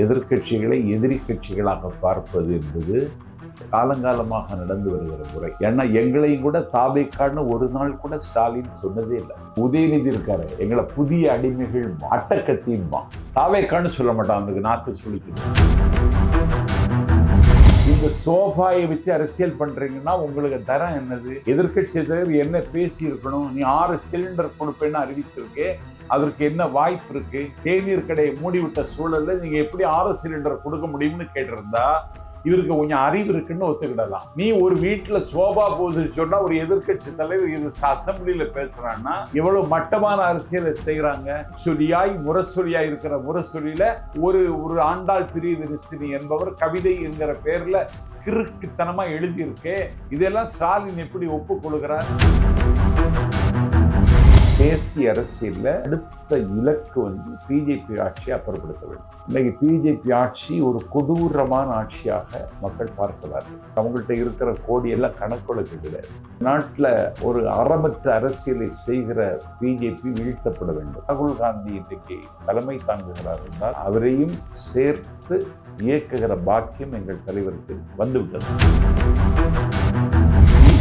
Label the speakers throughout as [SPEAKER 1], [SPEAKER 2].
[SPEAKER 1] எதிர்க்கட்சிகளை எதிரி கட்சிகளாக பார்ப்பது என்பது காலங்காலமாக நடந்து வருகிற முறை. ஏன்னா எங்களையும் கூட தாவேக்கான்னு ஒரு நாள் கூட ஸ்டாலின் சொன்னதே இல்லை. உதயநிதி இருக்காரு, எங்களை புதிய அடிமைகள் அட்டக்கத்தின்மா, தாவேக்கான்னு சொல்ல மாட்டான். அந்த நாக்கு சுழிக்கணும். இந்த சோஃபாயை வச்சு அரசியல் பண்றீங்கன்னா உங்களுக்கு தரம் என்னது? எதிர்கட்சி தலைவர் என்ன பேசி இருக்கணும்? நீ 6 சிலிண்டர் கொடுப்பேன்னு அறிவிச்சிருக்கே, அதற்கு என்ன வாய்ப்பு இருக்கு? தேநீர் கடையை மூடிவிட்ட சூழல்ல நீங்க எப்படி 6 சிலிண்டர் கொடுக்க முடியும்னு கேட்டிருந்தா இவருக்கு கொஞ்சம் அறிவு இருக்குன்னு ஒத்துக்கிடலாம். நீ ஒரு வீட்டுல சோபா போகுது சொன்னா ஒரு எதிர்கட்சி தலைவர் இது அசம்பிளியில பேசுறான்னா எவ்வளவு மட்டமான அரசியலை செய்யறாங்க. சொலியாய் முரசொலியாய் இருக்கிற முரசொலியில ஒரு ஆண்டாள் பிரியதரிசினி என்பவர் கவிதை என்கிற பேர்ல கிறுக்குத்தனமா எழுதியிருக்கே. இதெல்லாம் ஸ்டாலின் எப்படி ஒப்புக்கொள்கிறார்? தேசிய அரசியல்ல அடுத்த இலக்கு பிஜேபி ஆட்சியை அப்புறப்படுத்த வேண்டும். இன்னைக்கு பிஜேபி ஆட்சி ஒரு கொடூரமான ஆட்சியாக மக்கள் பார்க்கிறார்கள். அவங்கள்ட்ட இருக்கிற கோடி எல்லாம் கணக்கொழுக்கு கிடையாது. நாட்டில் ஒரு அறமற்ற அரசியலை செய்கிற பிஜேபி வீழ்த்தப்பட வேண்டும். ராகுல் காந்தி இன்றைக்கு தலைமை தாங்குகிறார் என்றால் அவரையும் சேர்த்து இயக்குகிற பாக்கியம் எங்கள் தலைவருக்கு வந்துவிட்டது.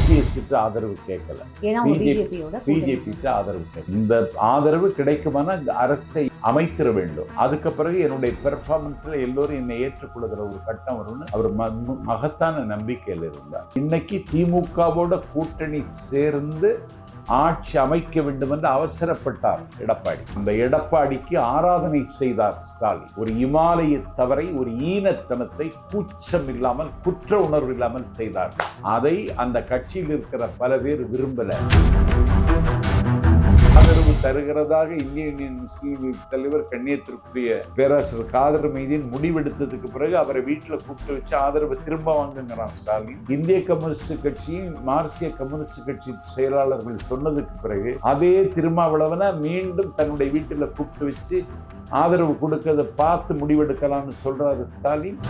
[SPEAKER 1] பிஜேபிக்கு ஆதரவு கேட்கல, பிஜேபிக்கு ஆதரவு கேட்கல. இந்த ஆதரவு கிடைக்குமான அரசை அமைத்திட வேண்டும். அதுக்கு பிறகு என்னுடைய பெர்ஃபார்மன்ஸ்ல எல்லோரும் என்னை ஏற்றுக்கொள்கிற ஒரு கட்டம் வரும்னு அவர் மகத்தான நம்பிக்கையில் இருந்தார். இன்னைக்கு திமுகவோட கூட்டணி சேர்ந்து ஆட்சி அமைக்க வேண்டும் என்று அவசரப்பட்டார் எடப்பாடி. அந்த எடப்பாடிக்கு ஆராதனை செய்தார் ஸ்டாலின். ஒரு இமாலய தவறை, ஒரு ஈனத்தனத்தை கூச்சம் இல்லாமல், குற்ற உணர்வு இல்லாமல் செய்தார். அதை அந்த கட்சியில் இருக்கிற பல பேர் விரும்பல. ஆதரவு தருகிறதாக இந்திய யூனியன் முஸ்லீம் லீக் தலைவர் கண்ணியத்திற்குரிய பேராசிரியர் காதர் மைதீன் முடிவெடுத்ததுக்கு பிறகு அவரை வீட்டில் கூப்பிட்டு வச்சு ஆதரவு திரும்ப வாங்குங்கிறான் ஸ்டாலின். இந்திய கம்யூனிஸ்ட் கட்சியும் மார்க்சிய கம்யூனிஸ்ட் கட்சி செயலாளர்கள் சொன்னதுக்கு பிறகு அதே திருமாவளவனை மீண்டும் தன்னுடைய வீட்டில் கூப்பிட்டு வச்சு ஆதரவு கொடுக்கறதை பார்த்து முடிவெடுக்கலாம்னு சொல்றாரு ஸ்டாலின்.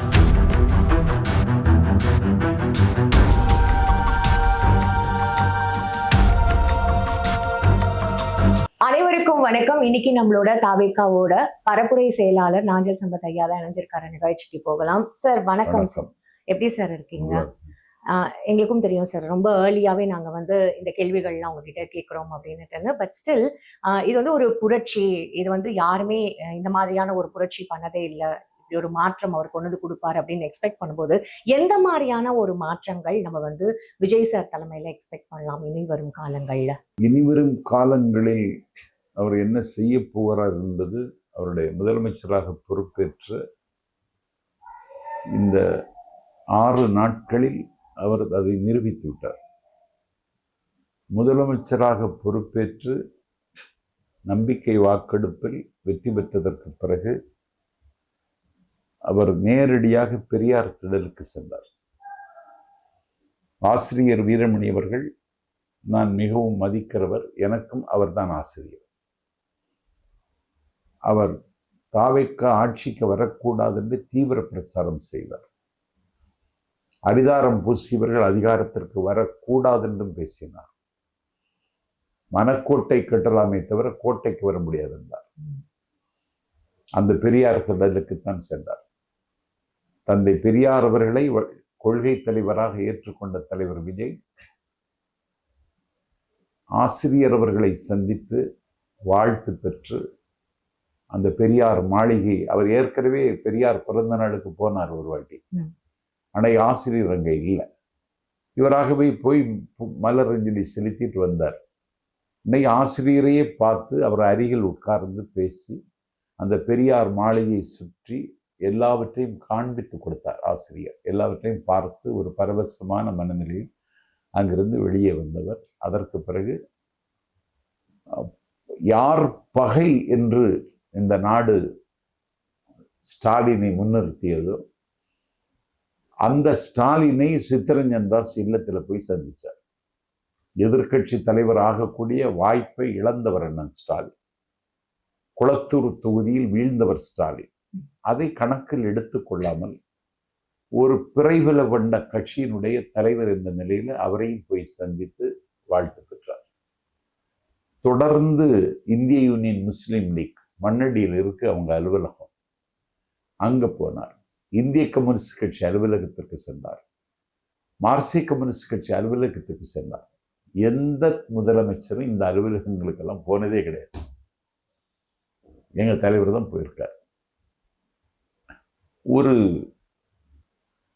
[SPEAKER 2] அனைவருக்கும் வணக்கம். இன்னைக்கு நம்மளோட தாவேக்காவோட பரப்புரை செயலாளர் நாஞ்சல் சம்பத் ஐயா தான் இணைஞ்சிருக்காரு. நிகழ்ச்சிக்கு போகலாம். சார் வணக்கம். சார் எப்படி சார் இருக்கீங்க? எங்களுக்கும் தெரியும் சார், ரொம்ப ஏர்லியாவே நாங்க இந்த கேள்விகள்லாம் உங்ககிட்ட கேட்கிறோம் அப்படின்னுட்டு. பட் ஸ்டில் இது ஒரு புரட்சி. இது யாருமே இந்த மாதிரியான ஒரு புரட்சி பண்ணதே இல்லை. இப்படி ஒரு மாற்றம் அவர் கொண்டு வந்து கொடுப்பாரு அப்படின்னு எக்ஸ்பெக்ட் பண்ணும்போது எந்த மாதிரியான ஒரு மாற்றங்கள் நம்ம விஜய் சார் தலைமையில எக்ஸ்பெக்ட் பண்ணலாம் இனி வரும் காலங்கள்ல?
[SPEAKER 1] இனிவரும் காலங்களில் அவர் என்ன செய்ய போகிறார் என்பது அவருடைய முதலமைச்சராக பொறுப்பேற்று இந்த 6 நாட்களில் அவர் அதை நிரூபித்து விட்டார். முதலமைச்சராக பொறுப்பேற்று நம்பிக்கை வாக்கெடுப்பில் வெற்றி பெற்றதற்கு பிறகு அவர் நேரடியாக பெரியார் திடலுக்கு சென்றார். ஆசிரியர் வீரமணி அவர்கள் நான் மிகவும் மதிக்கிறவர், எனக்கும் அவர்தான் ஆசிரியர். அவர் தாவேக்கா ஆட்சிக்கு வரக்கூடாது என்று தீவிர பிரச்சாரம் செய்தார். அரிதாரம் பூசியவர்கள் அதிகாரத்திற்கு வரக்கூடாது என்றும் பேசினார். மனக்கோட்டை கட்டலாமே தவிர கோட்டைக்கு வர முடியாது என்றார். அந்த பெரியார் திடலுக்குத்தான் சென்றார். தந்தை பெரியார் அவர்களை கொள்கை தலைவராக ஏற்றுக்கொண்ட தலைவர் விஜய் ஆசிரியர் அவர்களை சந்தித்து வாழ்த்து பெற்று அந்த பெரியார் மாளிகை, அவர் ஏற்கனவே பெரியார் பிறந்த நாளுக்கு போனார் ஒரு வாட்டி. ஆனால் ஆசிரியர் அங்கே இல்லை. இவராகவே போய் மலரஞ்சலி செலுத்திட்டு வந்தார். இன்னைக்கு ஆசிரியரையே பார்த்து அவர் அருகில் உட்கார்ந்து பேசி அந்த பெரியார் மாளிகையை சுற்றி எல்லாவற்றையும் காண்பித்து கொடுத்தார். ஆசிரியர் எல்லாவற்றையும் பார்த்து ஒரு பரவசமான மனநிலையில் அங்கிருந்து வெளியே வந்தவர். அதற்கு பிறகு யார் பகை என்று இந்த நாடு ஸ்டாலினை முன்னிறுத்தியதோ அந்த ஸ்டாலினை சித்தரஞ்சன் தாஸ் இல்லத்தில் போய் சந்திச்சார். எதிர்கட்சி தலைவர் ஆகக்கூடிய வாய்ப்பை இழந்தவர் அண்ணன் ஸ்டாலின். குளத்தூர் தொகுதியில் வீழ்ந்தவர் ஸ்டாலின். அதை கணக்கில் எடுத்துக்கொள்ளாமல் ஒரு பிறைவில வந்த கட்சியினுடைய தலைவர் என்ற நிலையில் அவரையும் போய் சந்தித்து வாழ்த்து பெற்றார். தொடர்ந்து இந்திய யூனியன் முஸ்லீம் லீக் மண்ணடியில் இருக்கு அவங்க அலுவலகம். அங்க போனார். இந்திய கம்யூனிஸ்ட் கட்சி அலுவலகத்திற்கு சென்றார். மார்க்சிய கம்யூனிஸ்ட் கட்சி அலுவலகத்துக்கு சென்றார். எந்த முதலமைச்சரும் இந்த அலுவலகங்களுக்கெல்லாம் போனதே கிடையாது. எங்க தலைவர் தான் போயிருக்கார்.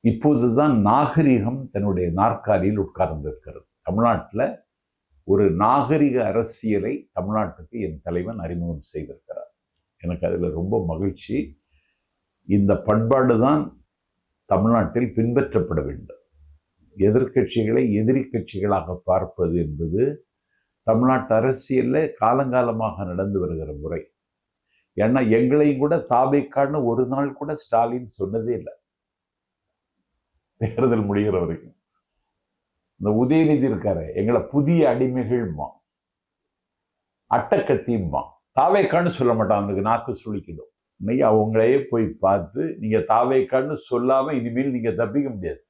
[SPEAKER 1] இப்போதுதான் நாகரிகம் தன்னுடைய நாற்காலியில் உட்கார்ந்திருக்கிறது. தமிழ்நாட்டில் ஒரு நாகரிக அரசியலை தமிழ்நாட்டுக்கு என் தலைவன் அறிமுகம் செய்திருக்கிறார். எனக்கு அதில் ரொம்ப மகிழ்ச்சி. இந்த பண்பாடு தான் தமிழ்நாட்டில் பின்பற்றப்பட வேண்டும். எதிர்க்கட்சிகளை எதிரி கட்சிகளாக பார்ப்பது என்பது தமிழ்நாட்டு அரசியலில் காலங்காலமாக நடந்து வருகிற முறை. ஏன்னா எங்களையும் கூட தாவேக்கான்னு ஒரு நாள் கூட ஸ்டாலின் சொன்னதே இல்லை. தேர்தல் முடிகிற வரைக்கும் இந்த உதயநிதி இருக்காரு, எங்களை புதிய அடிமைகள்மா, அட்டக்கத்தியுமா, தாவேக்கான்னு சொல்ல மாட்டான். அவனுக்கு நாக்கு சுழிக்கிடும். இன்னைக்கு அவங்களையே போய் பார்த்து நீங்க தாவேக்கான்னு சொல்லாம இனிமேல் நீங்க தப்பிக்க முடியாது.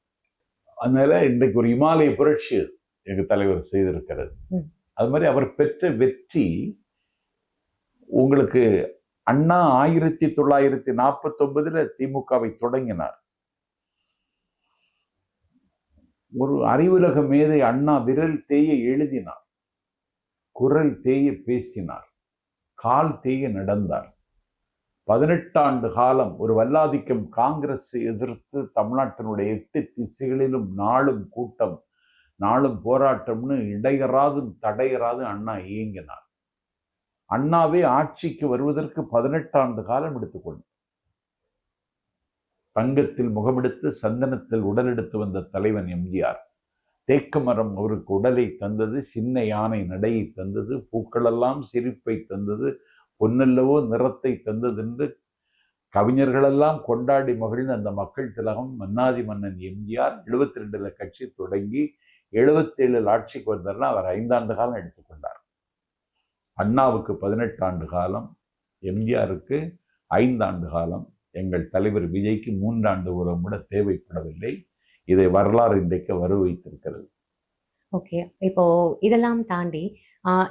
[SPEAKER 1] அதனால இன்றைக்கு ஒரு இமாலய புரட்சி எங்க தலைவர் செய்திருக்கிறது. அது மாதிரி அவர் பெற்ற வெற்றி உங்களுக்கு அண்ணா 1949 திமுகவை தொடங்கினார். ஒரு அறிவுலக மேதை அண்ணா விரல் தேய எழுதினார், குரல் தேய பேசினார், கால் தேய நடந்தார். 18 ஆண்டு காலம் ஒரு வல்லாதிக்கம் காங்கிரஸ் எதிர்த்து தமிழ்நாட்டினுடைய 8 திசைகளிலும் நாளும் கூட்டம், நாளும் போராட்டம்னு இடையறாதும் தடையறாதும் அண்ணா இயங்கினார். அண்ணாவே ஆட்சிக்கு வருவதற்கு 18 ஆண்டு காலம் எடுத்துக்கொண்டார். தங்கத்தில் முகமெடுத்து சந்தனத்தில் உடல் எடுத்து வந்த தலைவன் எம்ஜிஆர். தேக்க மரம் அவருக்கு உடலை தந்தது, சின்ன யானை நடையை தந்தது, பூக்களெல்லாம் சிரிப்பை தந்தது, பொன்னல்லவோ நிறத்தை தந்தது என்று கவிஞர்களெல்லாம் கொண்டாடி மகிழ்ந்த அந்த மக்கள் திலகம் மன்னாதி மன்னன் எம்ஜிஆர் 72 கட்சி தொடங்கி 77 ஆட்சிக்கு வந்தார்னா அவர் 5 ஆண்டு காலம் எடுத்துக்கொண்டார். அண்ணாவுக்கு 18 ஆண்டு காலம், எம்ஜிஆருக்கு 5 ஆண்டு காலம், எங்கள் தலைவர் விஜய்க்கு 3 ஆண்டு காலம் கூட தேவைப்படவில்லை. இதை வரலாறு இன்றைக்கு வர வைத்திருக்கிறது.
[SPEAKER 2] ஓகே, இப்போ இதெல்லாம் தாண்டி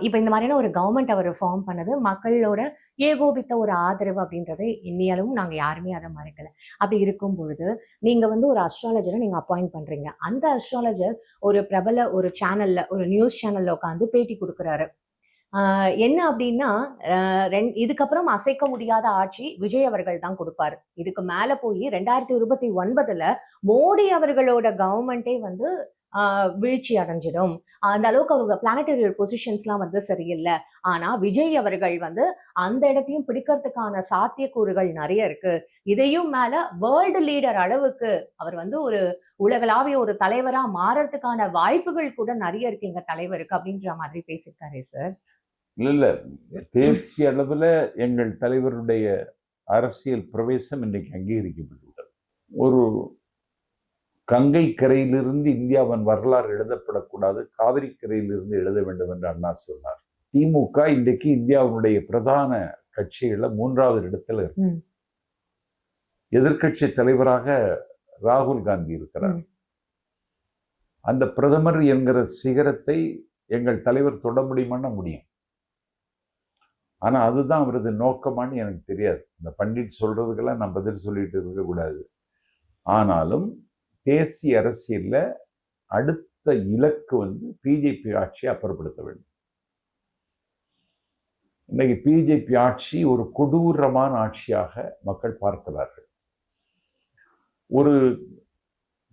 [SPEAKER 2] இப்போ இந்த மாதிரியான ஒரு கவர்மெண்ட் அவர் ஃபார்ம் பண்ணது மக்களோட ஏகோபித்த ஒரு ஆதரவு அப்படின்றது இன்னியாலும் நாங்கள் யாருமே அதை மறைக்கல. அப்படி இருக்கும் பொழுது நீங்க வந்து ஒரு அஸ்ட்ராலஜரை நீங்க அப்பாயிண்ட் பண்றீங்க. அந்த அஸ்ட்ராலஜர் ஒரு பிரபல ஒரு சேனல்ல, ஒரு நியூஸ் சேனல்ல உட்காந்து பேட்டி கொடுக்குறாரு. என்ன அப்படின்னா, இதுக்கப்புறம் அசைக்க முடியாத ஆட்சி விஜய் அவர்கள் தான் கொடுப்பாரு. இதுக்கு மேல போய் 2029 மோடி அவர்களோட கவர்மெண்டே வந்து வீழ்ச்சி அடைஞ்சிடும். அந்த அளவுக்கு அவரோட பிளானட்டரி பொசிஷன்ஸ்லாம் வந்து சரியில்லை. ஆனா விஜய் அவர்கள் வந்து அந்த இடத்தையும் பிடிக்கிறதுக்கான சாத்தியக்கூறுகள் நிறைய இருக்கு. இதையும் மேல வேர்ல்டு லீடர் அளவுக்கு அவர் வந்து ஒரு உலகளாவிய ஒரு தலைவரா மாறறதுக்கான வாய்ப்புகள் கூட நிறைய இருக்கு எங்க தலைவருக்கு அப்படின்ற மாதிரி பேசியிருக்காரு சார்.
[SPEAKER 1] இல்ல, தேசிய அளவுல எங்கள் தலைவருடைய அரசியல் பிரவேசம் இன்னைக்கு அங்கீகரிக்கப்பட்டுவிட்டது. ஒரு கங்கை கரையிலிருந்து இந்தியாவின் வரலாறு எழுதப்படக்கூடாது, காவிரி கரையிலிருந்து எழுத வேண்டும் என்று அண்ணா சொன்னார். திமுக இன்றைக்கு இந்தியாவுடைய பிரதான கட்சிகள்ல 3வது இடத்துல இருக்கு. எதிர்கட்சி தலைவராக ராகுல் காந்தி இருக்கிறார். அந்த பிரதமர் என்கிற சிகரத்தை எங்கள் தலைவர் தொட முடியுமான்னா முடியும். ஆனா அதுதான் அவரது நோக்கமானு எனக்கு தெரியாது. இந்த பண்டிட் சொல்றதுக்கெல்லாம் நான் பதில் சொல்லிட்டு இருக்கக்கூடாது. ஆனாலும் தேசிய அரசியல்ல அடுத்த இலக்கு வந்து பிஜேபி ஆட்சியை அப்புறப்படுத்த வேண்டும். இன்னைக்கு பிஜேபி ஆட்சி ஒரு கொடூரமான ஆட்சியாக மக்கள் பார்க்கிறார்கள். ஒரு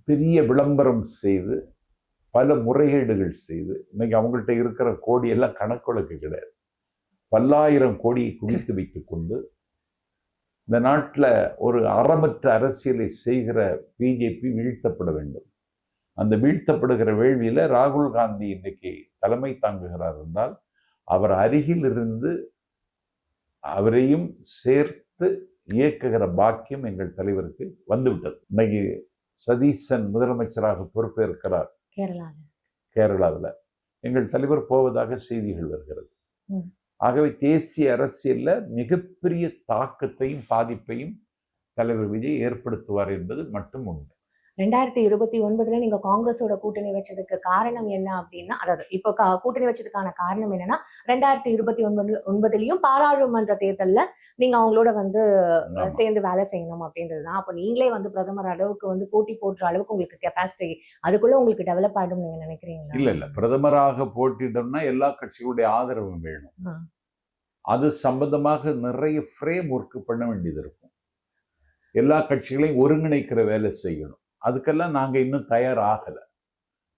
[SPEAKER 1] பெரிய விளம்பரம் செய்து பல முறைகேடுகள் செய்து இன்னைக்கு அவங்கள்ட்ட இருக்கிற கோடியெல்லாம் கணக்கொழுக்கு கிடையாது. பல்லாயிரம் கோடியை குவித்து வைத்துக் கொண்டு இந்த நாட்டில் ஒரு அறமற்ற அரசியலை செய்கிற பிஜேபி வீழ்த்தப்பட வேண்டும். அந்த வீழ்த்தப்படுகிற வேள்வியில் ராகுல் காந்தி இன்னைக்கு தலைமை தாங்குகிறார் என்றால் அவர் அருகில் இருந்து அவரையும் சேர்த்து இயக்குகிற பாக்கியம் எங்கள் தலைவருக்கு வந்துவிட்டது. இன்னைக்கு சதீசன் முதலமைச்சராக பொறுப்பேற்கிறார் கேரளாவில். எங்கள் தலைவர் போவதாக செய்திகள் வருகிறது. ஆகவே தேசிய அரசியல்ல மிகப்பெரிய தாக்கத்தையும் பாதிப்பையும் தலைவர் விஜய் ஏற்படுத்துவார் என்பது மட்டும் உண்டு.
[SPEAKER 2] 2029 நீங்க காங்கிரஸோட கூட்டணி வச்சதுக்கு காரணம் என்ன அப்படின்னா, அதாவது இப்போ கூட்டணி வச்சதுக்கான காரணம் என்னன்னா 2029லயும் பாராளுமன்ற தேர்தல்ல நீங்க அவங்களோட வந்து
[SPEAKER 1] ஆமா.
[SPEAKER 2] சேர்ந்து வேலை செய்யணும் அப்படின்றதுதான். அப்போ நீங்களே வந்து பிரதமர் அளவுக்கு வந்து போட்டி போடுற அளவுக்கு உங்களுக்கு கெப்பாசிட்டி அதுக்குள்ள உங்களுக்கு டெவலப் ஆயிடும் நீங்க நினைக்கிறீங்களா?
[SPEAKER 1] இல்ல பிரதமராக போட்டிட்டோம்னா எல்லா கட்சிகளுடைய ஆதரவும் வேணும்.
[SPEAKER 2] ஆ.
[SPEAKER 1] அது சம்பந்தமாக நிறைய ஃப்ரேம் ஒர்க் பண்ண வேண்டியது இருக்கும். எல்லா கட்சிகளையும் ஒருங்கிணைக்கிற வேலை செய்யணும். அதுக்கெல்லாம் நாங்க இன்னும் தயாராகல.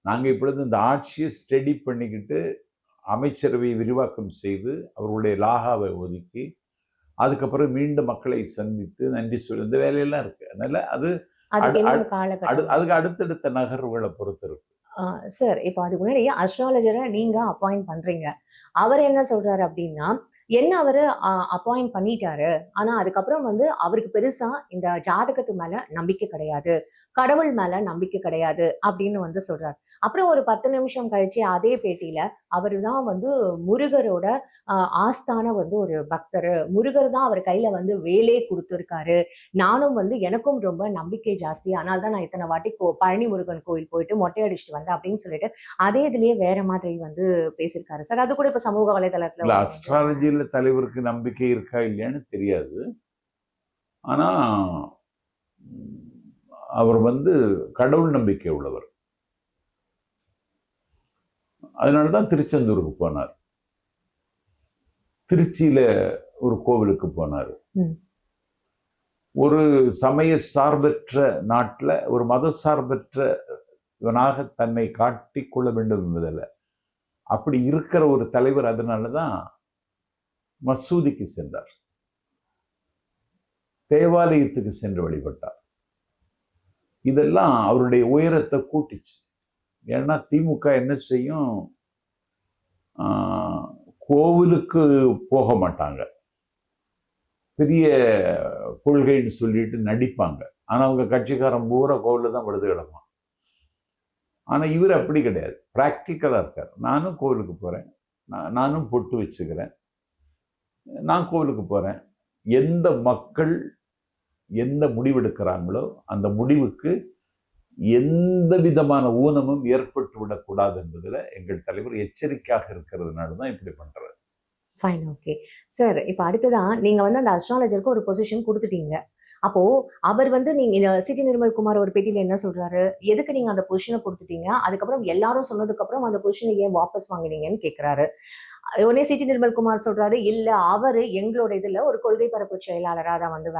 [SPEAKER 1] நாங்க இப்பொழுது இந்த ஆட்சியை ஸ்டடி பண்ணிக்கிட்டு அமைச்சரவை விரிவாக்கம் செய்து அவர்களுடைய லாகாவை ஒதுக்கி அதுக்கப்புறம் மீண்டும் மக்களை சந்தித்து நன்றி சொல்லி இந்த வேலையெல்லாம் இருக்கு. அதனால அது
[SPEAKER 2] அதுக்கு
[SPEAKER 1] அடு-
[SPEAKER 2] இன்னும் காலகட்டம்.
[SPEAKER 1] அதுக்கு அடுத்தடுத்த நகர்வுகளை பொறுத்து இருக்கு.
[SPEAKER 2] சார் இப்போ அதுக்கு முன்னாடி அஸ்ட்ராலஜரை நீங்க அப்பாயிண்ட் பண்றீங்க. அவர் என்ன சொல்றாரு அப்படின்னா, என்ன அவரு அப்பாயிண்ட் பண்ணிட்டாரு. ஆனா அதுக்கப்புறம் வந்து அவருக்கு பெருசா இந்த ஜாதகத்து மேல நம்பிக்கை கிடையாது, கடவுள் மேல நம்பிக்கை கிடையாது அப்படின்னு வந்து சொல்றாரு. அப்புறம் ஒரு 10 நிமிஷம் கழிச்சு அதே பேட்டியில அவரு தான் வந்து முருகரோட ஆஸ்தான வந்து ஒரு பக்தர், முருகர் தான் அவர் கையில வந்து வேலே கொடுத்துருக்காரு, நானும் வந்து எனக்கும் ரொம்ப நம்பிக்கை ஜாஸ்தி, ஆனால் தான் நான் இத்தனை வாட்டி பழனி முருகன் கோயில் போயிட்டு மொட்டை அடிச்சுட்டு வந்தேன் அப்படின்னு சொல்லிட்டு அதே இதுலயே வேற மாதிரி வந்து பேசியிருக்காரு சார். அது கூட இப்ப சமூக வலைதளத்துல
[SPEAKER 1] இல்ல அஸ்ட்ராலஜியில் தலைவருக்கு நம்பிக்கை இருக்கா இல்லையான்னு தெரியாது. ஆனா அவர் வந்து கடவுள் நம்பிக்கை உள்ளவர். அதனாலதான் திருச்செந்தூருக்கு போனார், திருச்சியில ஒரு கோவிலுக்கு போனார். ஒரு சமய சார்பற்ற நாட்டுல ஒரு மத சார்பற்ற இவனாக தன்னை காட்டிக் கொள்ள வேண்டும் என்பதில்லை. அப்படி இருக்கிற ஒரு தலைவர். அதனாலதான் மசூதிக்கு சென்றார், தேவாலயத்துக்கு சென்று வழிபட்டார். இதெல்லாம் அவருடைய உயரத்தை கூட்டிச்சு. ஏன்னா திமுக என்ன செய்யும், கோவிலுக்கு போக மாட்டாங்க, பெரிய கொள்கைன்னு சொல்லிட்டு நடிப்பாங்க. ஆனா அவங்க கட்சிக்காரன் பூரா கோவில தான் படுத்து கிடப்பான். ஆனா இவர் அப்படி கிடையாது, பிராக்டிக்கலா இருக்கார். நானும் கோவிலுக்கு போறேன், நானும் பொட்டு வச்சுக்கிறேன், நான் கோவிலுக்கு போறேன். எந்த மக்கள் எந்த முடிவெடுக்கிறாங்களோ அந்த முடிவுக்கு எந்த விதமான ஊனமும் ஏற்பட்டு விடக்கூடாது என்பதுல எங்கள் தலைவர் எச்சரிக்கையாக இருக்கிறதுனால தான் இப்படி பண்றாரு.
[SPEAKER 2] Fine, okay sir. இப்போ அடுத்ததான் நீங்க வந்து அந்த அஸ்ட்ராலஜருக்கு ஒரு பொசிஷன் கொடுத்துட்டீங்க. அப்போ அவர் வந்து நீங்க சிடி நிர்மல்குமார் ஒரு பேட்டியில என்ன சொல்றாரு, எதுக்கு நீங்க அந்த பொசிஷனை கொடுத்துட்டீங்க, அதுக்கப்புறம் எல்லாரும் சொன்னதுக்கு அப்புறம் அந்த பொசிஷனை ஏன் வாபஸ் வாங்கினீங்கன்னு கேட்கிறாரு. உடனே சிடி நிர்மல்குமார் சொல்றாரு, இல்ல அவரு எங்களோட இதுல ஒரு கொள்கை பரப்பு செயலாளரா தான் வந்து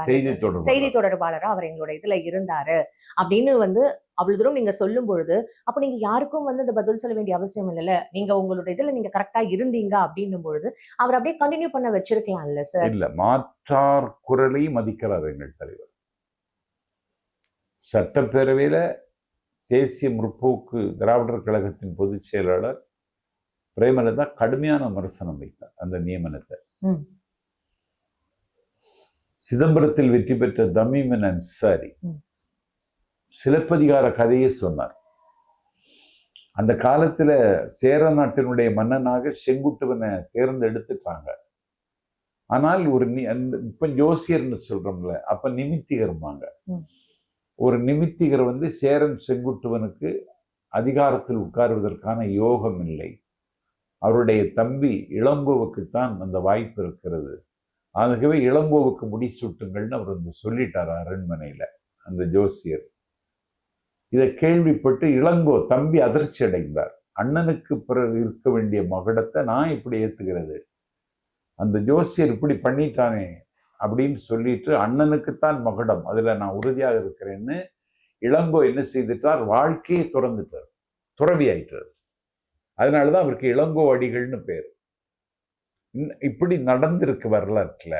[SPEAKER 2] செய்தி தொடர்பாளரா அவர் எங்களோட இதுல இருந்தாரு அப்படின்னு வந்து அவ்வளவு தூரம் நீங்க சொல்லும் பொழுது, அப்ப நீங்க யாருக்கும் வந்து அந்த பதில் சொல்ல வேண்டிய அவசியம் இல்லைல்ல. நீங்க உங்களோட இதுல நீங்க கரெக்டா இருந்தீங்க அப்படின்னும் பொழுது அவர் அப்படியே கண்டினியூ பண்ண வச்சிருக்கலாம் இல்ல சார்?
[SPEAKER 1] இல்ல, மாற்றார் குரலை மதிக்கிறார் எங்கள் தலைவர். சட்டப்பேரவையில தேசிய முற்போக்கு திராவிடர் கழகத்தின் பொதுச் செயலாளர் பிரேமலதா கடுமையான விமர்சனம் வைத்தார் அந்த நியமனத்தை. சிதம்பரத்தில் வெற்றி பெற்ற தமீமன் அன்சாரி சிலப்பதிகார கதையை சொன்னார். அந்த காலத்துல சேர நாட்டினுடைய மன்னனாக செங்குட்டுவனை தேர்ந்தெடுத்துட்டாங்க. ஆனால் ஒரு இப்ப ஜோசியர்னு சொல்றோம்ல, அப்ப நிமித்திகர்மாங்க. ஒரு நிமித்திகர் வந்து சேரன் செங்குட்டுவனுக்கு அதிகாரத்தில் உட்காருவதற்கான யோகம் இல்லை, அவருடைய தம்பி இளங்கோவுக்குத்தான் அந்த வாய்ப்பு இருக்கிறது, ஆகவே இளங்கோவுக்கு முடிசூட்டுங்கள்னு அவர் வந்து சொல்லிட்டார் அரண்மனையில அந்த ஜோசியர். இதை கேள்விப்பட்டு இளங்கோ தம்பி அதிர்ச்சி அடைந்தார். அண்ணனுக்கு பிறகு இருக்க வேண்டிய மகுடத்தை நான் இப்படி ஏத்துக்கிறது, அந்த ஜோசியர் இப்படி பண்ணிட்டானே அப்படின்னு சொல்லிட்டு அண்ணனுக்குத்தான் மகுடம், அதுல நான் உறுதியாக இருக்கிறேன்னு இளங்கோ என்ன செய்துட்டார், வாழ்க்கையை துறந்துட்டார், துறவி ஆயிட்டார். அதனாலதான் அவருக்கு இளங்கோ அடிகள்னு பேர். இப்படி நடந்திருக்கு வரலாற்றுல.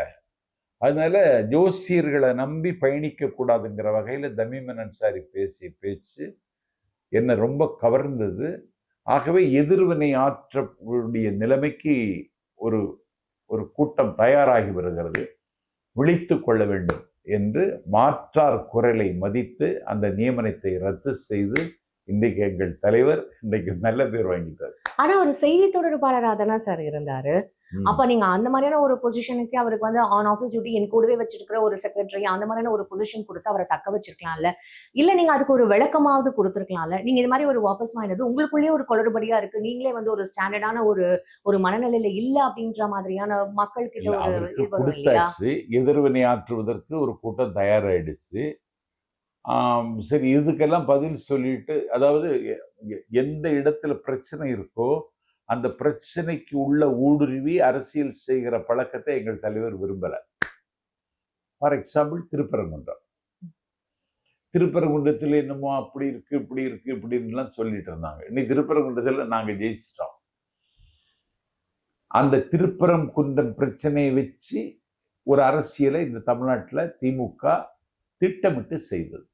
[SPEAKER 1] அதனால ஜோசியர்களை நம்பி பயணிக்க கூடாதுங்கிற வகையில தமீமன் அன்சாரி பேசிய பேச்சு என்ன ரொம்ப கவர்ந்தது. ஆகவே எதிர்வினை ஆற்றக்கூடிய நிலைமைக்கு ஒரு ஒரு கூட்டம் தயாராகி வருகிறது, விழித்து கொள்ள வேண்டும் என்று மாற்றார் குரலை மதித்து அந்த நியமனத்தை ரத்து செய்து இன்றைக்கு எங்கள் தலைவர் இன்றைக்கு நல்ல பேர் வாங்கிட்டார்.
[SPEAKER 2] ஆனா ஒரு செய்தி தொடர்பாளராக தானே சார் இருந்தாரு. அப்ப நீங்க அந்த மாதிரியான ஒரு பொசிஷனுக்கு அவருக்கு வந்து ஆன் ஆஃபீஸ் டியூட்டி என் கூடவே வச்சிருக்கிற ஒரு செக்ரட்டரி அந்த மாதிரியான ஒரு பொசிஷன் கொடுத்து அவரை தக்க வச்சிருக்கலாம்ல. இல்ல நீங்க அதுக்கு ஒரு விளக்கமாவது கொடுத்துருக்கலாம்ல. நீங்க இது மாதிரி ஒரு வாபஸ் வாங்கினது உங்களுக்குள்ளேயே ஒரு குளறுபடியா இருக்கு. நீங்களே வந்து ஒரு ஸ்டாண்டர்டான ஒரு மனநிலையில இல்ல அப்படின்ற மாதிரியான மக்கள் கிட்ட ஒரு
[SPEAKER 1] அவருக்கு
[SPEAKER 2] இது வரும் இல்லையா?
[SPEAKER 1] கொடுத்தாச்சு, எதிர்வினை ஆற்றுவதற்கு ஒரு கூட்டம் தயாராயிடுச்சு. சரி, இதுக்கெல்லாம் பதில் சொல்லிட்டு, அதாவது எந்த இடத்துல பிரச்சனை இருக்கோ அந்த பிரச்சனைக்கு உள்ள ஊடுருவி அரசியல் செய்கிற பழக்கத்தை எங்கள் தலைவர் விரும்பல. ஃபார் எக்ஸாம்பிள் திருப்பரங்குன்றத்தில் என்னமோ அப்படி இருக்கு இப்படி இருக்கு இப்படின்லாம் சொல்லிட்டு இருந்தாங்க. இன்னைக்கு திருப்பரங்குன்றத்தில் நாங்க ஜெயிச்சிட்டோம். அந்த திருப்பரங்குன்றம் பிரச்சனையை வச்சு ஒரு அரசியலை இந்த தமிழ்நாட்டில் திமுக திட்டமிட்டு செய்தது.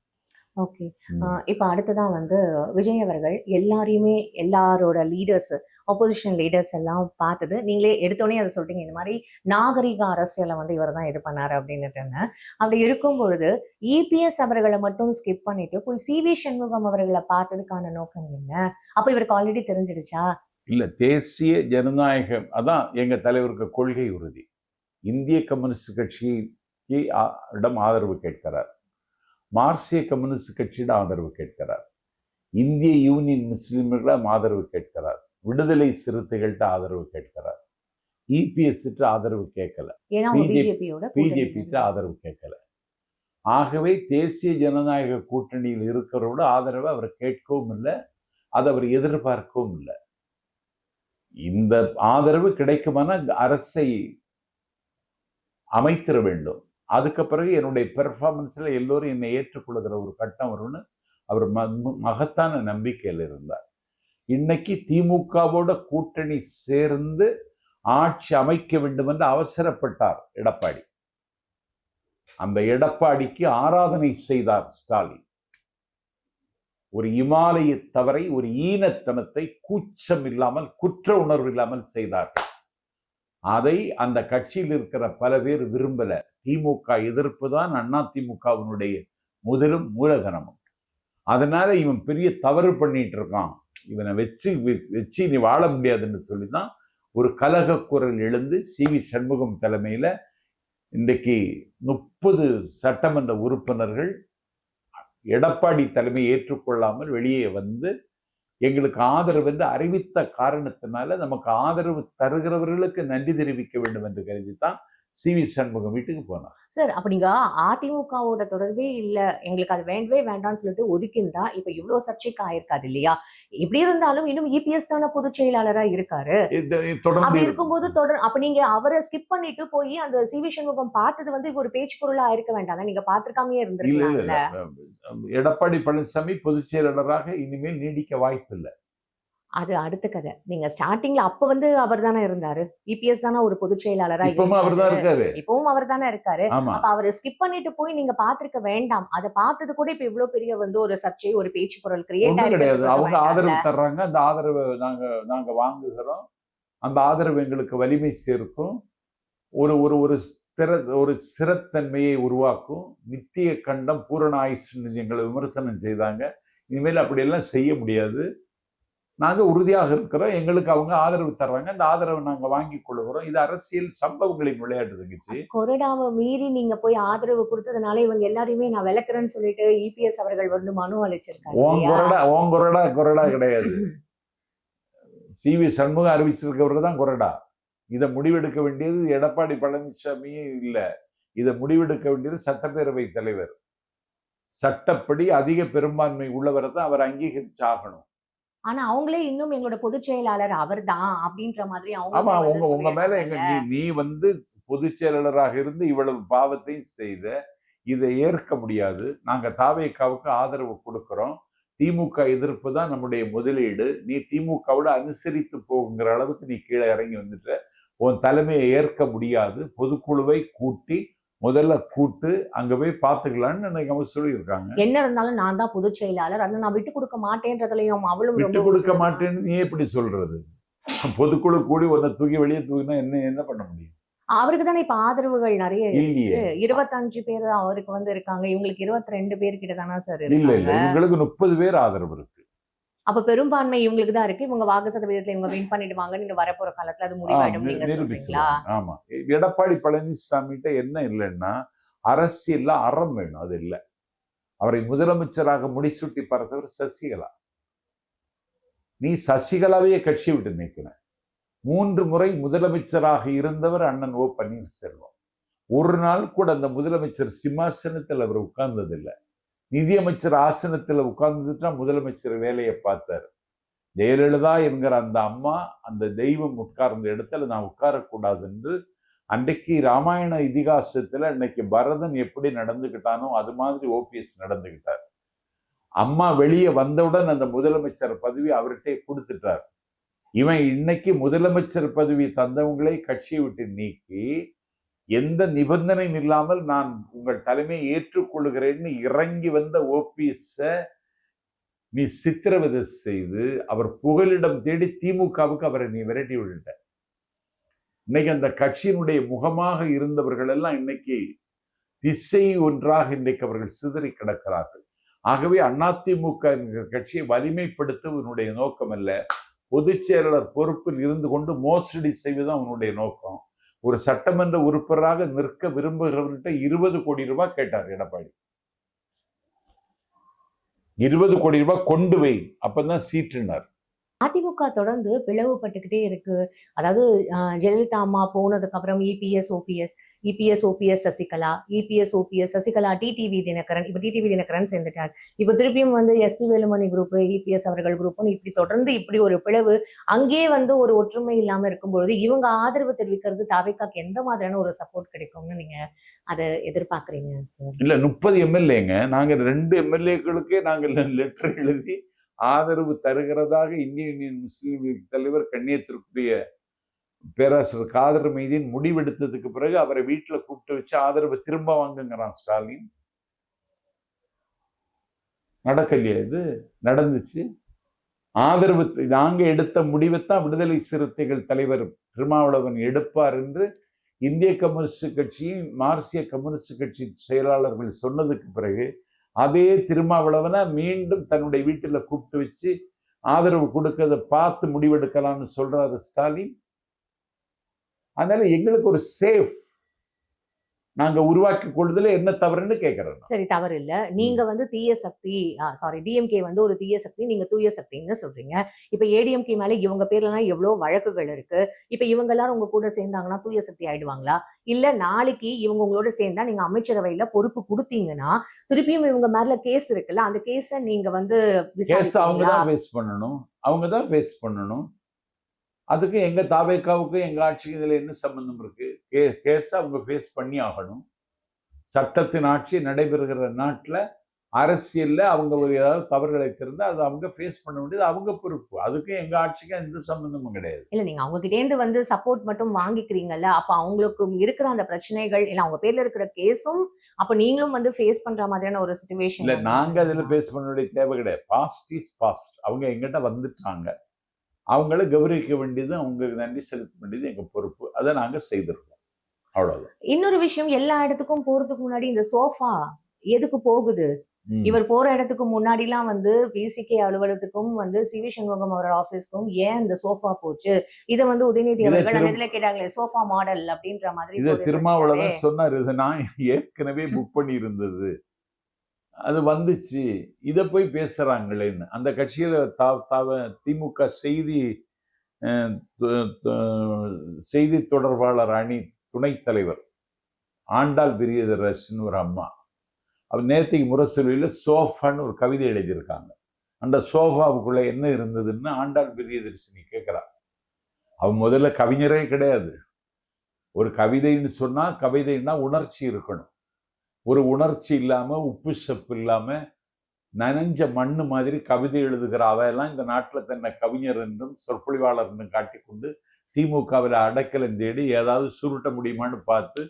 [SPEAKER 2] ஓகே. இப்ப அடுத்ததான் வந்து விஜய் அவர்கள் எல்லாரையுமே எல்லாரோட லீடர்ஸ் ஆப்போசிஷன் லீடர்ஸ் எல்லாம் பார்த்தது நீங்களே எடுத்தோடனே அதை சொல்லிட்டீங்க, இந்த மாதிரி நாகரிக அரசியலை வந்து இவர் தான் இது பண்ணாரு அப்படின்னுட்டுன்னு. அப்படி இருக்கும் பொழுது இபிஎஸ் அவர்களை மட்டும் ஸ்கிப் பண்ணிட்டு போய் சி.வி. சண்முகம் அவர்களை பார்த்ததுக்கான நோக்கம் என்ன? அப்ப இவருக்கு ஆல்ரெடி தெரிஞ்சிடுச்சா?
[SPEAKER 1] இல்ல, தேசிய ஜனநாயகம் அதான் எங்க தலைவருக்கு கொள்கை உறுதி. இந்திய கம்யூனிஸ்ட் கட்சிக்கு இடம் ஆதரவு கேட்கிறார், மார்க்சிய கம்யூனிஸ்ட் கட்சியிடம் ஆதரவு கேட்கிறார், இந்திய யூனியன் முஸ்லிம்களிடம் ஆதரவு கேட்கிறார், விடுதலை சிறுத்தைகள்கிட்ட ஆதரவு கேட்கிறார். இபிஎஸ் ஆதரவு கேட்கல, பிஜேபி ஆதரவு கேட்கல. ஆகவே தேசிய ஜனநாயக கூட்டணியில் இருக்கிறவரோட ஆதரவை அவர் கேட்கவும் இல்லை, அதை அவர் எதிர்பார்க்கவும் இல்லை. இந்த ஆதரவு கிடைக்குமான அரசை அமைத்திட வேண்டும். அதுக்கு பிறகு என்னுடைய பெர்ஃபார்மன்ஸ்ல எல்லோரும் என்னை ஏற்றுக்கொள்ளுகிற ஒரு கட்டம் வரும்னு அவர் மகத்தான நம்பிக்கையில் இருந்தார். இன்னைக்கு திமுகவோட கூட்டணி சேர்ந்து ஆட்சி அமைக்க வேண்டும் என்று அவசரப்பட்டார் எடப்பாடி. அந்த எடப்பாடிக்கு ஆராதனை செய்தார் ஸ்டாலின். ஒரு இமாலய தவறை, ஒரு ஈனத்தனத்தை கூச்சம் இல்லாமல், குற்ற உணர்வு இல்லாமல் செய்தார்கள். அதை அந்த கட்சியில் இருக்கிற பல பேர் விரும்பல. திமுக எதிர்ப்பு தான் அதிமுகவினுடைய முதலும் மூலதனமும். அதனால இவன் பெரிய தவறு பண்ணிட்டு இருக்கான், இவனை வச்சு நீ வாழ முடியாதுன்னு சொல்லிதான் ஒரு கலக குரல் எழுந்து சி.வி. சண்முகம் தலைமையில இன்றைக்கு 30 சட்டமன்ற உறுப்பினர்கள் எடப்பாடி தலைமையை ஏற்றுக்கொள்ளாமல் வெளியே வந்து எங்களுக்கு ஆதரவு என்று அறிவித்த காரணத்தினால நமக்கு ஆதரவு தருகிறவர்களுக்கு நன்றி தெரிவிக்க வேண்டும் என்று கருதித்தான் சி.வி. சண்முகம் வீட்டுக்கு போனார்.
[SPEAKER 2] சார், அப்ப நீங்க அதிமுகவோட தொடர்பே இல்ல, எங்களுக்கு அது வேண்டவே வேண்டாம்னு சொல்லிட்டு ஒதுக்கியிருந்தா இப்ப இவ்வளவு சர்ச்சைக்கு ஆயிருக்காது இல்லையா? எப்படி இருந்தாலும் இன்னும் இபிஎஸ் தானே பொதுச் செயலாளரா இருக்காரு. அப்படி இருக்கும்போது அப்ப நீங்க அவரை ஸ்கிப் பண்ணிட்டு போய் அந்த சி.வி. சண்முகம் பார்த்தது வந்து ஒரு பேச்சு பொருளா இருக்க வேண்டாம், நீங்க பாத்துருக்காமே இருந்திருக்கீங்க.
[SPEAKER 1] எடப்பாடி பழனிசாமி பொதுச் செயலாளராக இனிமேல் நீடிக்க வாய்ப்பு இல்லை.
[SPEAKER 2] அது அடுத்த கதை. நீங்க ஸ்டார்டிங்ல அப்ப வந்து அவர் தானே இருந்தாரு, இபிஎஸ் தானே ஒரு பொதுச் செயலாளரா,
[SPEAKER 1] இப்பவும் அவர்
[SPEAKER 2] தானே இருக்காரு. அப்ப அவரை ஸ்கிப் பண்ணிட்டு போய் நீங்க பாத்திருக்க வேண்டாம். அதை பார்த்தது கூட இப்ப இவ்வளவு பெரிய வந்து ஒரு சர்ச்சை, ஒரு பேச்சு பொருள் கிரியேட்
[SPEAKER 1] கிடையாது. அவங்க ஆதரவு தர்றாங்க, அந்த ஆதரவை நாங்க வாங்குகிறோம். அந்த ஆதரவு எங்களுக்கு வலிமை சேர்க்கும், ஒரு ஒரு ஒரு ஸ்திரத்தன்மையை உருவாக்கும். நித்திய கண்டம் பூரண ஆயுஷ் எங்களை விமர்சனம் செய்தாங்க. இனிமேல் அப்படியெல்லாம் செய்ய முடியாது. நாங்க உறுதியாக இருக்கிறோம், எங்களுக்கு அவங்க ஆதரவு தர்றாங்க, அந்த ஆதரவை நாங்க வாங்கி கொள்ளுகிறோம். இது அரசியல் சம்பவங்களின் விளையாட்டு தங்கச்சி.
[SPEAKER 2] கொறடாவை மீறி நீங்க போய் ஆதரவு கொடுத்ததுனால இவங்க எல்லாரையுமே நான் விளக்குறேன்னு சொல்லிட்டு இபிஎஸ் அவர்கள் வந்து மனு அளிச்சிருக்காங்க.
[SPEAKER 1] ஓன் கொறடா கிடையாது. சி.வி. சண்முகம் அறிவிச்சிருக்கவர்கள் தான் கொறடா. இதை முடிவெடுக்க வேண்டியது எடப்பாடி பழனிசாமியே இல்லை, இதை முடிவெடுக்க வேண்டியது சட்டப்பேரவை தலைவர். சட்டப்படி அதிக பெரும்பான்மை உள்ளவரை தான் அவர் அங்கீகரிச்சாகணும்.
[SPEAKER 2] ஆனா அவங்களே இன்னும் எங்களோட பொதுச் செயலாளர் அவர் தான் அப்படின்ற மாதிரி
[SPEAKER 1] உங்க மேல நீ வந்து பொதுச் செயலாளராக இருந்து இவ்வளவு பாவத்தையும் செய்த, இதை ஏற்க முடியாது. நாங்க தாவேக்காவுக்கு ஆதரவு கொடுக்கிறோம், திமுக எதிர்ப்பு தான் நம்முடைய முதலீடு, நீ திமுகவோட அனுசரித்து போகிற அளவுக்கு நீ கீழே இறங்கி வந்துட்ட, உன் தலைமையை ஏற்க முடியாது, பொதுக்குழுவை கூட்டி முதல்ல கூட்டு அங்க போய் பாத்துக்கலாம்னு அவங்க சொல்லியிருக்காங்க.
[SPEAKER 2] என்ன இருந்தாலும் நான் தான் பொதுச் செயலாளர், அதை நான் விட்டு கொடுக்க மாட்டேன்றதுலயும் அவளும்
[SPEAKER 1] விட்டு கொடுக்க மாட்டேன்னு நீ எப்படி சொல்றது? பொதுக்குழு கூடி ஒன்ன தூக்கி வெளியே தூக்கினா என்ன பண்ண முடியும்?
[SPEAKER 2] அவருக்கு தானே இப்ப ஆதரவுகள் நிறைய இல்லையே. 25 பேர் அவருக்கு வந்து இருக்காங்க, இவங்களுக்கு 22 பேர் கிட்ட தானே சார்.
[SPEAKER 1] இல்ல இவங்களுக்கு 30 பேர் ஆதரவு இருக்கு.
[SPEAKER 2] அப்ப பெரும்பான்மை இவங்களுக்கு தான் இருக்கு. இவங்க வாக்கு சதவீதத்துல இவங்க வின் பண்ணிடுவாங்கன்னு இன்னும் வரப்போற காலத்துல அது முடிவாயிடும் நீங்க சொல்றீங்களா?
[SPEAKER 1] ஆமா, எடப்பாடி பழனிசாமிகிட்ட என்ன இல்லைன்னா அரசியல்ல அறம் வேணும். அது இல்லை. அவரை முதலமைச்சராக முடிசூட்டி பார்த்தவர் சசிகலா. நீ சசிகலாவையே கட்சி விட்டு நீக்கின. 3 முறை முதலமைச்சராக இருந்தவர் அண்ணன் ஓ பன்னீர்செல்வம். ஒரு நாள் கூட அந்த முதலமைச்சர் சிம்மாசனத்தில் அவர் உட்கார்ந்ததில்லை. நிதியமைச்சர் ஆசனத்தில் உட்கார்ந்துட்டா முதலமைச்சர் வேலையை பார்த்தார். ஜெயலலிதா என்கிற அந்த அம்மா அந்த தெய்வம் உட்கார்ந்த இடத்துல நான் உட்காரக்கூடாது என்று அன்றைக்கு ராமாயண இதிகாசத்துல இன்னைக்கு பரதன் எப்படி நடந்துகிட்டானோ அது மாதிரி ஓபிஎஸ் நடந்துகிட்டார். அம்மா வெளியே வந்தவுடன் அந்த முதலமைச்சர் பதவி அவர்கிட்ட கொடுத்துட்டார். இவன் இன்னைக்கு முதலமைச்சர் பதவி தந்தவங்களே கட்சியை விட்டு நீக்கி எந்த நிபந்தனையும் இல்லாமல் நான் உங்கள் தலைமையை ஏற்றுக்கொள்கிறேன்னு இறங்கி வந்த ஓபிஎஸ் நீ சித்திரவதை செய்து அவர் புகலிடம் தேடி திமுகவுக்கு அவரை நீ விரட்டி விட்ட. இன்னைக்கு அந்த கட்சியினுடைய முகமாக இருந்தவர்கள் எல்லாம் இன்னைக்கு திசை ஒன்றாக இன்றைக்கு அவர்கள் சிதறி கிடக்கிறார்கள். ஆகவே அதிமுக என்கிற கட்சியை வலிமைப்படுத்த உன்னுடைய நோக்கம் அல்ல. பொதுச் செயலாளர் பொறுப்பில் இருந்து கொண்டு மோசடி செய்வதுதான் உன்னுடைய நோக்கம். ஒரு சட்டமன்ற உறுப்பினராக நிற்க விரும்புகிறவர்கிட்ட 20 கோடி ரூபாய் கேட்டார் எடப்பாடி. 20 கோடி ரூபாய் கொண்டு வை, அப்பதான் சீட்டுனார்.
[SPEAKER 2] அதிமுக தொடர்ந்து பிளவுபட்டுக்கிட்டே இருக்கு. அதாவது ஜெயலலிதா அம்மா போனதுக்கு அப்புறம் EPS OPS Sasikala, EPS OPS Sasikala, TTV Dhinakaran, இப்ப டிடிவி தினகரன் சேர்ந்துட்டார். இப்ப திருப்பியும் எஸ்பி வேலுமணி குரூப், இபிஎஸ் அவர்கள் குரூப், இப்படி தொடர்ந்து இப்படி ஒரு பிளவு அங்கே ஒரு ஒற்றுமை இல்லாம இருக்கும்பொழுது இவங்க ஆதரவு தெரிவிக்கிறது தாவேக்காக்கு எந்த மாதிரியான ஒரு சப்போர்ட் கிடைக்கும்னு நீங்க அதை எதிர்பார்க்கறீங்க சார்?
[SPEAKER 1] இல்ல 30 எம்எல்ஏங்க நாங்க 2 எம்எல்ஏக்களுக்கே நாங்கள் லெட்டர் எழுதி ஆதரவு தருகிறதாக இந்திய யூனியன் முஸ்லீம் லீக் தலைவர் கண்ணியத்திற்குரிய பேராசிரியர் காதர் மைதீன் முடிவெடுத்ததுக்கு பிறகு அவரை வீட்டுல கூப்பிட்டு வச்சு ஆதரவு திரும்ப வாங்குங்கிறான் ஸ்டாலின். நடக்கலையா? இது நடந்துச்சு. ஆதரவு நாங்க எடுத்த முடிவைத்தான் விடுதலை சிறுத்தைகள் தலைவர் திருமாவளவன் எடுப்பார் என்று இந்திய கம்யூனிஸ்ட் கட்சியின் மார்க்சிய கம்யூனிஸ்ட் கட்சி செயலாளர்கள் சொன்னதுக்கு பிறகு அதே திருமாவளவனை மீண்டும் தன்னுடைய வீட்டுல கூப்பிட்டு வச்சு ஆதரவு கொடுக்கறத பார்த்து முடிவெடுக்கலாம்னு சொல்றாரு ஸ்டாலின். அதனால எங்களுக்கு ஒரு சேஃப் நாங்க உருவாக்கி கொள்ளுதல என்ன தவறுன்னு கேட்கறோம்.
[SPEAKER 2] சரி, தவறு இல்ல. நீங்க தீய சக்தி, டிஎம்கே ஒரு தீய சக்தி, நீங்க தூய சக்தின்னு சொல்றீங்க. இப்ப ஏடிஎம்கே மேல இவங்க பேர்லாம் எவ்வளவு வழக்குகள் இருக்கு. இப்ப இவங்க எல்லாரும் உங்க கூட சேர்ந்தாங்கன்னா தூய சக்தி ஆயிடுவாங்களா? இல்ல நாளைக்கு இவங்க உங்களோட சேர்ந்தா நீங்க அமைச்சரவையில பொறுப்பு கொடுத்தீங்கன்னா திருப்பியும் இவங்க மேல கேஸ் இருக்குல்ல, அந்த கேஸ நீங்க
[SPEAKER 1] அவங்கதான் ஃபேஸ் பண்ணணும். அவங்கதான் ஃபேஸ் பண்ணணும். அதுக்கு எங்க தாவேக்காவுக்கு எங்க ஆட்சிக்கு இதுல என்ன சம்பந்தம் இருக்கு? கேஸ் அவங்க ஃபேஸ் பண்ணி ஆகணும். சட்டத்தின் ஆட்சி நடைபெறுகிற நாட்டுல அரசியல்ல அவங்க ஏதாவது தவறுகளை தெரிந்தா அது அவங்க ஃபேஸ் பண்ண வேண்டியது அவங்க பொறுப்பு. அதுக்கு எங்க ஆட்சிக்கு எந்த சம்பந்தமும் கிடையாது.
[SPEAKER 2] இல்ல, நீங்க அவங்க கிட்ட இருந்து சப்போர்ட் மட்டும் வாங்கிக்கிறீங்கல்ல, அப்ப அவங்களுக்கு இருக்கிற அந்த பிரச்சனைகள் இல்ல அவங்க பேர்ல இருக்கிற கேஸும் அப்ப நீங்களும் ஃபேஸ் பண்ற மாதிரியான ஒரு சிச்சுவேஷன்
[SPEAKER 1] இல்ல. நாங்க அதுல ஃபேஸ் பண்ண வேண்டிய தேவை கிடையாது. Past is past. அவங்க எங்கிட்ட வந்துட்டாங்க, அவங்கள கௌரவிக்க வேண்டியது, அவங்களுக்கு நன்றி செலுத்த வேண்டியது எங்க பொறுப்பு. அதை நாங்க செய்திருக்கோம். அவ்வளவுதான்.
[SPEAKER 2] இன்னொரு விஷயம், எல்லா இடத்துக்கும் போறதுக்கு முன்னாடி இந்த சோஃபா எதுக்கு போகுது? இவர் போற இடத்துக்கு முன்னாடி எல்லாம் விசிகே அலுவலகத்துக்கும் சிவி சண்முகம் அவர் ஆபீஸ்க்கும் ஏன் இந்த சோஃபா போச்சு? இதை உதயநிதி அவர்கள் அந்த இதுல கேட்டாங்களே சோஃபா மாடல் அப்படின்ற மாதிரி.
[SPEAKER 1] இதை திருமாவளவன் சொன்னார், இதை நான் ஏற்கனவே புக் பண்ணி இருந்தது, அது வந்துச்சு, இதை போய் பேசுறாங்களேன்னு. அந்த கட்சியில திமுக செய்தி தொடர்பாளர் அணி துணைத் தலைவர் ஆண்டாள் பிரியதர்ஷன் ஒரு அம்மா, அவர் நேத்திக்கு முரசொலியில சோஃபான்னு ஒரு கவிதை எழுதியிருக்காங்க. அந்த சோஃபாவுக்குள்ள என்ன இருந்ததுன்னு ஆண்டாள் பிரியதர்ஷினி கேட்கிறார். அவன் முதல்ல கவிஞரே கிடையாது. ஒரு கவிதைன்னு சொன்னா கவிதைன்னா உணர்ச்சி இருக்கணும். ஒரு உணர்ச்சி இல்லாம உப்பு சப்பு இல்லாம நனைஞ்ச மண்ணு மாதிரி கவிதை எழுதுகிற அவையெல்லாம் இந்த நாட்டில் தன்னை கவிஞர் என்றும் சொற்பொழிவாளர் என்றும் காட்டிக்கொண்டு திமுகவில் அடைக்கலம் தேடி ஏதாவது சுருட்ட முடியுமான்னு பார்த்து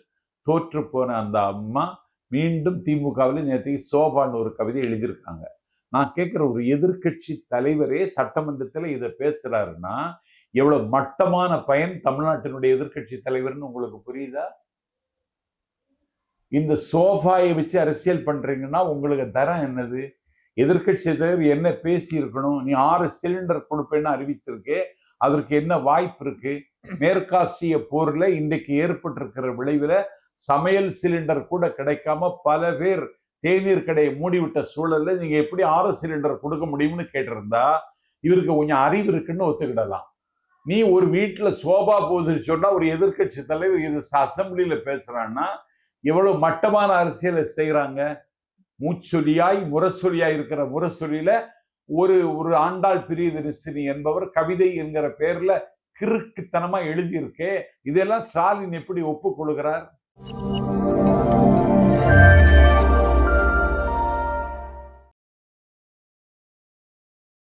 [SPEAKER 1] தோற்று போன அந்த அம்மா மீண்டும் திமுகவில் நேற்றைக்கு சோபான்னு ஒரு கவிதை எழுதியிருக்காங்க. நான் கேட்குற, ஒரு எதிர்கட்சி தலைவரே சட்டமன்றத்தில் இதை பேசுறாருன்னா எவ்வளவு மட்டமான பயன் தமிழ்நாட்டினுடைய எதிர்கட்சி தலைவர்னு உங்களுக்கு புரியுதா? இந்த சோஃபாயை வச்சு அரசியல் பண்றீங்கன்னா உங்களுக்கு தரம் என்னது? எதிர்க்கட்சி தலைவர் என்ன பேசி இருக்கணும், நீ 6 சிலிண்டர் கொடுப்பேன்னு அறிவிச்சிருக்கே, அதற்கு என்ன வாய்ப்பு இருக்கு? மேற்காசிய போர்ல இன்றைக்கு ஏற்பட்டிருக்கிற விளைவுல சமையல் சிலிண்டர் கூட கிடைக்காம பல பேர் தேநீர் கடையை மூடிவிட்ட சூழல்ல நீங்க எப்படி 6 சிலிண்டர் கொடுக்க முடியும்னு கேட்டிருந்தா இவருக்கு கொஞ்சம் அறிவு இருக்குன்னு ஒத்துக்கிடலாம். நீ ஒரு வீட்டுல சோபா போகுதுன்னு சொன்னா ஒரு எதிர்க்கட்சி தலைவர் இது அசம்பிளியில பேசுறான்னா எவ்வளவு மட்டமான அரசியலை செய்யறாங்க. மூச்சொலியாய் முரசொலியாய் இருக்கிற முரசொலியில ஒரு ஆண்டாள் பிரியதரிசினி என்பவர் கவிதை என்கிற பேர்ல கிறுக்குத்தனமா எழுதியிருக்கே. இதெல்லாம் ஸ்டாலின் எப்படி ஒப்புக்கொள்கிறார்?